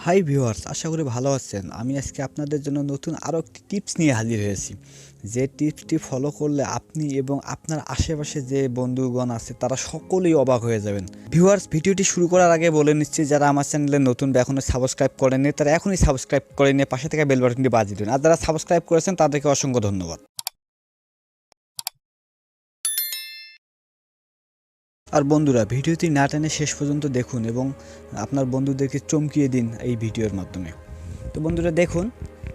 Hi viewers, আশা করি ভালো আছেন। আমি আজকে আপনাদের জন্য নতুন আরও একটি টিপস নিয়ে হাজির হয়েছি। যে টিপসটি ফলো করলে আপনি এবং আপনার আশেপাশে যে বন্ধুগণ আছে তারা সকলেই অবাক হয়ে যাবেন। ভিউয়ার্স, ভিডিওটি শুরু করার আগে বলে নিচ্ছি, যারা আমার চ্যানেলে নতুন বা এখনও সাবস্ক্রাইব করেননি তারা এখনই সাবস্ক্রাইব করে নিয়ে পাশে থেকে বেল বাটনটি বাজিয়ে দিন। আর যারা সাবস্ক্রাইব করেছেন তাদেরকে অসংখ্য ধন্যবাদ। আর বন্ধুরা, ভিডিওটি না টেনে শেষ পর্যন্ত দেখুন এবং আপনার বন্ধুদেরকে চমকিয়ে দিন এই ভিডিওর মাধ্যমে। তো বন্ধুরা দেখুন,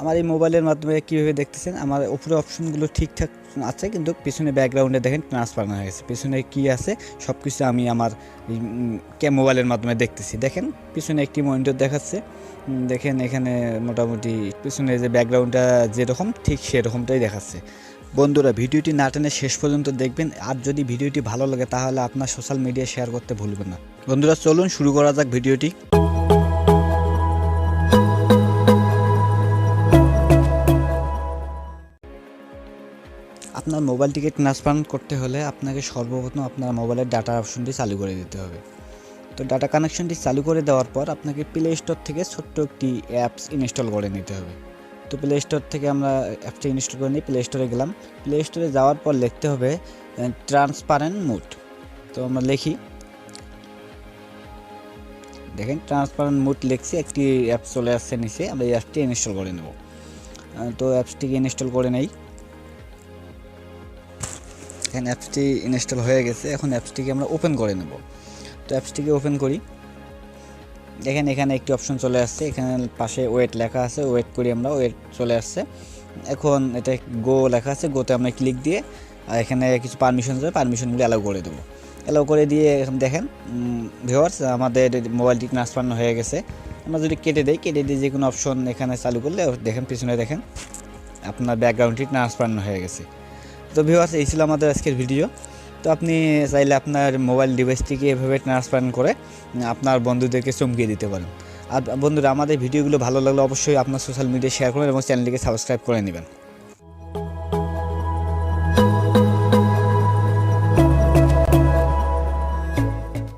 আমার এই মোবাইলের মাধ্যমে কীভাবে দেখতেছেন, আমার উপরে অপশনগুলো ঠিকঠাক আছে, কিন্তু পিছনে ব্যাকগ্রাউন্ডে দেখেন ট্রান্সফার হয়ে গেছে। পিছনে কি আছে সব কিছু আমি আমার মোবাইলের মাধ্যমে দেখতেছি। দেখেন পিছনে একটি মনিটর দেখাচ্ছে, দেখেন এখানে মোটামুটি পিছনে যে ব্যাকগ্রাউন্ডটা যেরকম ঠিক সেরকমটাই দেখাচ্ছে। বন্ধুরা, ভিডিওটি না টেনে শেষ পর্যন্ত দেখবেন। আর যদি ভিডিওটি ভালো লাগে তাহলে আপনার সোশ্যাল মিডিয়ায় শেয়ার করতে ভুলবেন না। বন্ধুরা চলুন শুরু করা যাক ভিডিওটি। আপনার মোবাইলটিকে ট্রান্সফার করতে হলে আপনাকে সর্বপ্রথম আপনার মোবাইলের ডাটা অপশনটি চালু করে দিতে হবে। তো ডাটা কানেকশনটি চালু করে দেওয়ার পর আপনাকে প্লে স্টোর থেকে ছোট্ট একটি অ্যাপস ইনস্টল করে নিতে হবে। তো প্লে স্টোর থেকে আমরা অ্যাপসটি ইনস্টল করে নিই। প্লে স্টোরে গেলাম। প্লে স্টোরে যাওয়ার পর লিখতে হবে ট্রান্সপারেন্ট মোড। তো আমরা লিখি, দেখেন ট্রান্সপারেন্ট মোড লিখছি, একটি অ্যাপস চলে আসছে নিচে। আমরা এই অ্যাপসটি ইনস্টল করে নেব। তো অ্যাপসটিকে ইনস্টল করে নেই। এখানে অ্যাপসটি ইনস্টল হয়ে গেছে। এখন অ্যাপসটিকে আমরা ওপেন করে নেব। তো অ্যাপসটিকে ওপেন করি। দেখেন এখানে একটি অপশন চলে আসছে, এখানে পাশে ওয়েট লেখা আছে, ওয়েট করি আমরা, ওয়েট চলে আসছে। এখন এটা গো লেখা আছে, গোতে আমরা ক্লিক দিয়ে এখানে কিছু পারমিশন আছে, পারমিশনগুলো অ্যালাউ করে দেবো। অ্যালাউ করে দিয়ে এখন দেখেন ভিউয়ার্স, আমাদের মোবাইলটি ট্রান্সফার হয়ে গেছে। আমরা যদি কেটে দিয়ে যে কোনো অপশন এখানে চালু করলে দেখেন পিছনে দেখেন আপনার ব্যাকগ্রাউন্ডটি ট্রান্সফার হয়ে গেছে। তো ভিউয়ার্স, এই ছিল আমাদের আজকের ভিডিও। তো আপনি চাইলে আপনার মোবাইল ডিভাইসটিকে এভাবে ট্রান্সফার করে আপনার বন্ধুদেরকে চমকিয়ে দিতে পারেন। আর বন্ধুরা, আমাদের ভিডিওগুলো ভালো লাগলে অবশ্যই আপনার সোশ্যাল মিডিয়ায় শেয়ার করুন এবং চ্যানেলটিকে সাবস্ক্রাইব করে নেবেন।